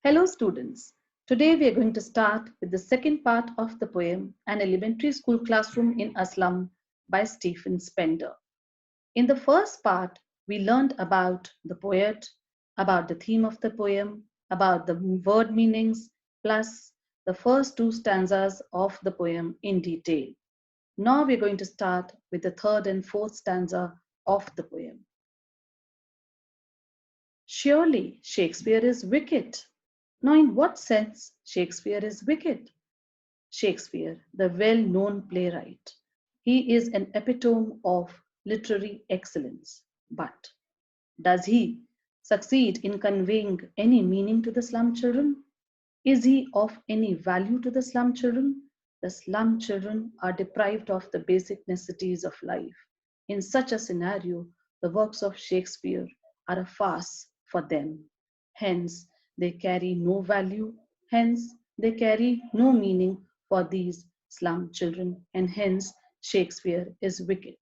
Hello students. Today we are going to start with the second part of the poem An Elementary School Classroom in a Slum by Stephen Spender. In the first part, we learned about the poet, about the theme of the poem, about the word meanings, plus the first two stanzas of the poem in detail. Now we're going to start with the third and fourth stanza of the poem. Surely Shakespeare is wicked. Now, in what sense Shakespeare is wicked? Shakespeare, the well known playwright, he is an epitome of literary excellence. But does he succeed in conveying any meaning to the slum children? Is he of any value to the slum children? The slum children are deprived of the basic necessities of life. In such a scenario, the works of Shakespeare are a farce for them. Hence, they carry no value, hence, they carry no meaning for these slum children, and hence, Shakespeare is wicked.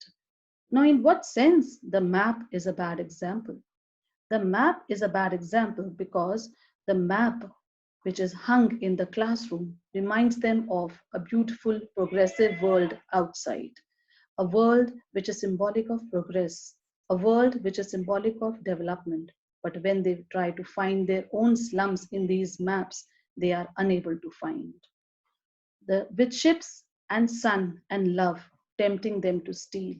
Now, in what sense the map is a bad example? The map is a bad example because the map which is hung in the classroom reminds them of a beautiful, progressive world outside, a world which is symbolic of progress, a world which is symbolic of development. But when they try to find their own slums in these maps, they are unable to find. With ships and sun and love tempting them to steal,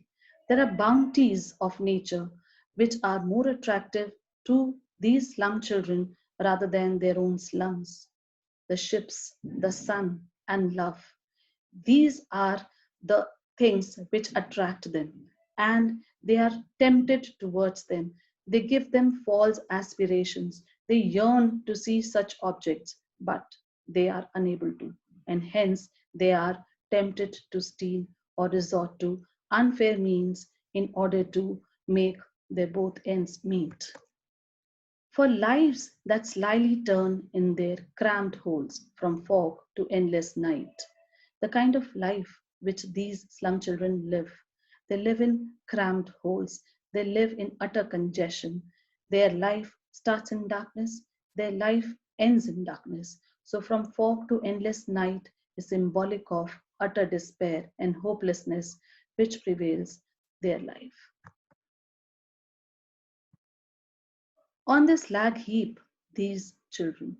there are bounties of nature which are more attractive to these slum children rather than their own slums. The ships, the sun, and love. These are the things which attract them, and they are tempted towards them. They give them false aspirations. They yearn to see such objects, but they are unable to, and hence they are tempted to steal or resort to unfair means in order to make their both ends meet. For lives that slyly turn in their cramped holes from fog to endless night, the kind of life which these slum children live. They live in cramped holes, they live in utter congestion. Their life starts in darkness, their life ends in darkness. So, from fog to endless night is symbolic of utter despair and hopelessness which prevails their life. On this slag heap, these children.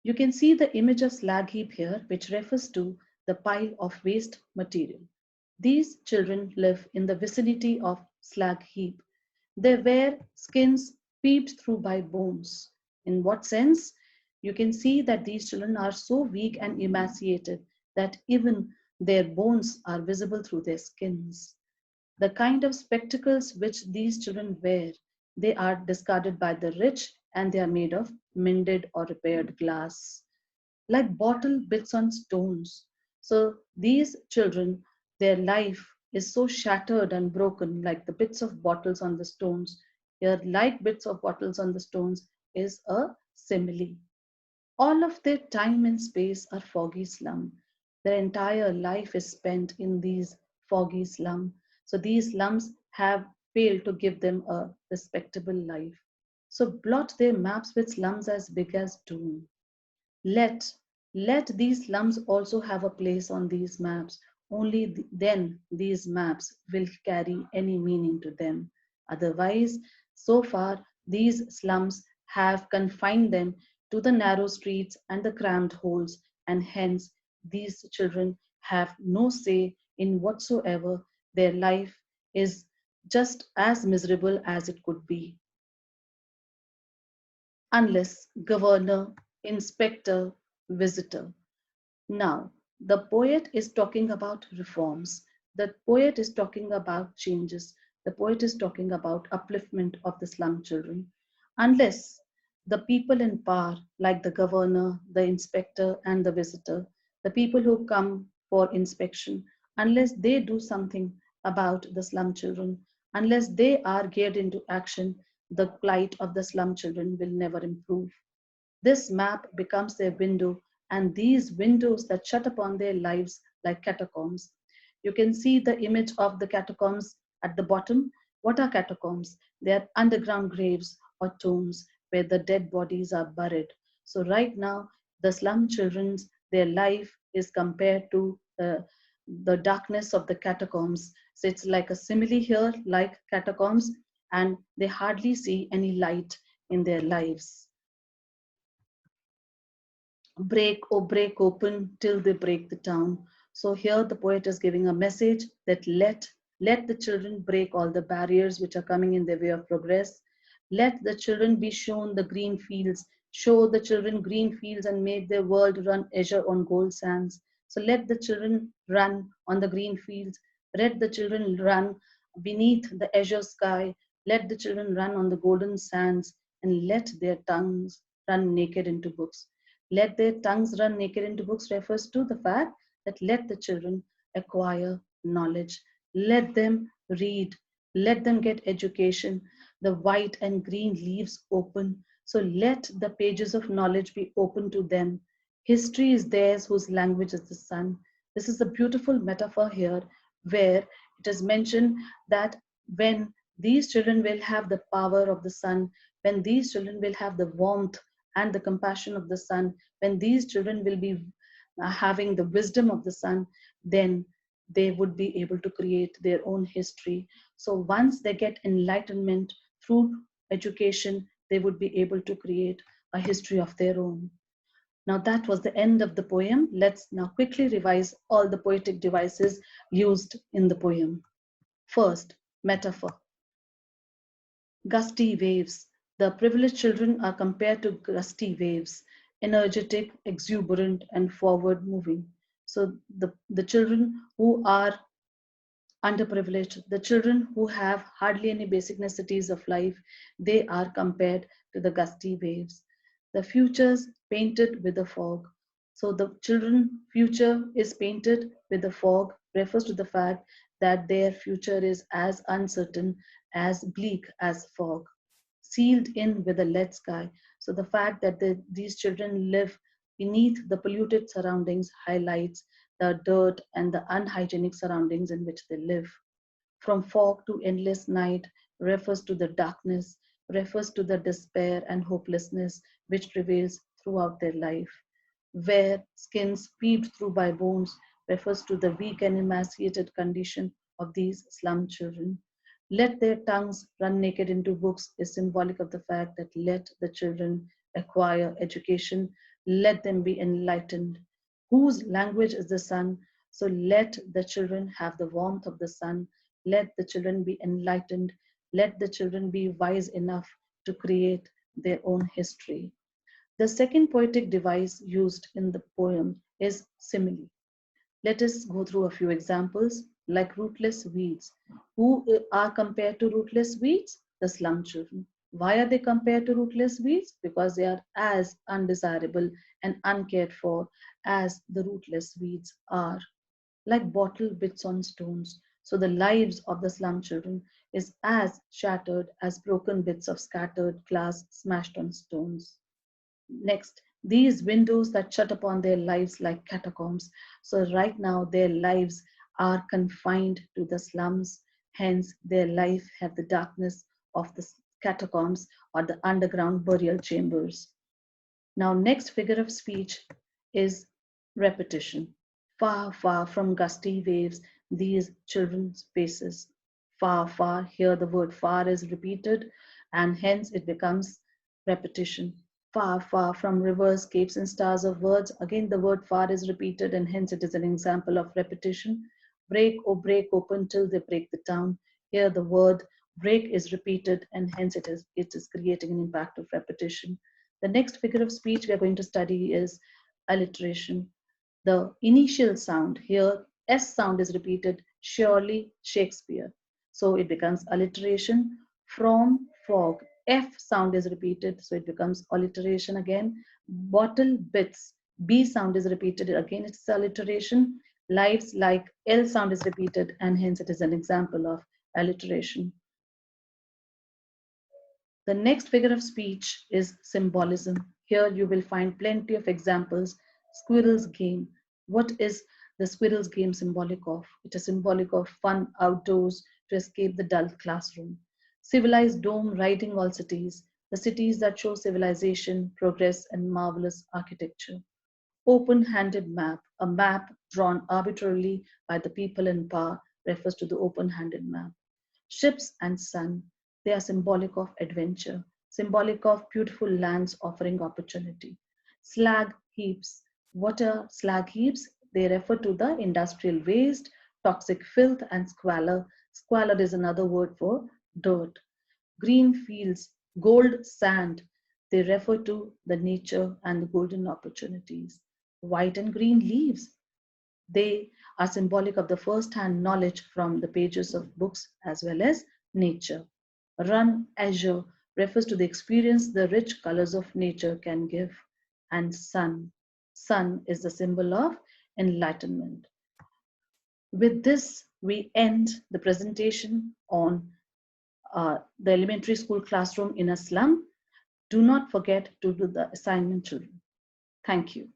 You can see the image of slag heap here, which refers to the pile of waste material. These children live in the vicinity of slag heap. They wear skins peeped through by bones. In what sense? You can see that these children are so weak and emaciated that even their bones are visible through their skins. The kind of spectacles which these children wear, they are discarded by the rich and they are made of mended or repaired glass, like bottle bits on stones. So these children, their life is so shattered and broken, like the bits of bottles on the stones. Here, like bits of bottles on the stones is a simile. All of their time and space are foggy slum. Their entire life is spent in these foggy slum. So these slums have failed to give them a respectable life. So blot their maps with slums as big as doom. Let let these slums also have a place on these maps. Only then these maps will carry any meaning to them. Otherwise, so far these slums have confined them to the narrow streets and the cramped holes, and hence these children have no say in whatsoever. Their life is just as miserable as it could be, unless governor, inspector, visitor. Now, the poet is talking about reforms. The poet is talking about changes. The poet is talking about upliftment of the slum children. Unless the people in power, like the governor, the inspector, and the visitor, the people who come for inspection, unless they do something about the slum children, unless they are geared into action, the plight of the slum children will never improve. This map becomes their window, and these windows that shut upon their lives like catacombs. You can see the image of the catacombs at the bottom. What are catacombs? They are underground graves or tombs where the dead bodies are buried. So right now, the slum children's, their life is compared to the darkness of the catacombs. So it's like a simile here, like catacombs, and they hardly see any light in their lives. Break, oh break open till they break the town. So here the poet is giving a message that let the children break all the barriers which are coming in their way of progress. Let the children be shown the green fields. Show the children green fields and make their world run azure on gold sands. So let the children run on the green fields. Let the children run beneath the azure sky. Let the children run on the golden sands, and let their tongues run naked into books. Let their tongues run naked into books refers to the fact that let the children acquire knowledge. Let them read. Let them get education. The white and green leaves open. So let the pages of knowledge be open to them. History is theirs whose language is the sun. This is a beautiful metaphor here where it is mentioned that when these children will have the power of the sun, when these children will have the warmth and the compassion of the sun, when these children will be having the wisdom of the sun, then they would be able to create their own history. So once they get enlightenment through education, they would be able to create a history of their own. Now that was the end of the poem. Let's now quickly revise all the poetic devices used in the poem. First, metaphor. Gusty waves. The privileged children are compared to gusty waves, energetic, exuberant, and forward moving. So the children who are underprivileged, the children who have hardly any basic necessities of life, they are compared to the gusty waves. The futures painted with the fog. So the children future is painted with the fog refers to the fact that their future is as uncertain, as bleak as fog, sealed in with a lead sky. So the fact that these children live beneath the polluted surroundings highlights the dirt and the unhygienic surroundings in which they live. From fog to endless night refers to the darkness, refers to the despair and hopelessness which prevails throughout their life. Where skins peeped through by bones refers to the weak and emaciated condition of these slum children. Let their tongues run naked into books is symbolic of the fact that let the children acquire education, let them be enlightened. Whose language is the sun? So let the children have the warmth of the sun. Let the children be enlightened. Let the children be wise enough to create their own history. The second poetic device used in the poem is simile. Let us go through a few examples like rootless weeds. Who are compared to rootless weeds? The slum children. Why are they compared to rootless weeds? Because they are as undesirable and uncared for as the rootless weeds are, like bottle bits on stones. So the lives of the slum children is as shattered as broken bits of scattered glass smashed on stones. Next, these windows that shut upon their lives like catacombs. So right now their lives are confined to the slums, hence their life have the darkness of the catacombs or the underground burial chambers. Now next figure of speech is repetition. Far, far from gusty waves, these children's faces. Far, far, here the word far is repeated and hence it becomes repetition. Far, far from rivers, capes, and stars of words. Again, the word far is repeated and hence it is an example of repetition. Break, or break open till they break the town. Here the word break is repeated and hence it is creating an impact of repetition. The next figure of speech we are going to study is alliteration. The initial sound here, S sound is repeated, surely Shakespeare. So it becomes alliteration. From fog, F sound is repeated, so it becomes alliteration again. Bottle bits, B sound is repeated, again it's alliteration. Lives like L sound is repeated, and hence it is an example of alliteration. The next figure of speech is symbolism. Here you will find plenty of examples. Squirrel's game. What is the squirrel's game symbolic of? It is symbolic of fun outdoors to escape the dull classroom. Civilized dome riding all cities. the cities that show civilization, progress, and marvelous architecture. Open-handed map, a map drawn arbitrarily by the people in power, refers to the open-handed map. Ships and sun, they are symbolic of adventure, symbolic of beautiful lands offering opportunity. Slag heaps, what are slag heaps? They refer to the industrial waste, toxic filth, and squalor. Squalor is another word for dirt. Green fields, gold sand, they refer to the nature and the golden opportunities. White and green leaves, they are symbolic of the first hand knowledge from the pages of books as well as nature. Run azure refers to the experience the rich colors of nature can give. And sun, sun is the symbol of enlightenment. With this, we end the presentation on the elementary school classroom in a slum. Do not forget to do the assignment, children. Thank you.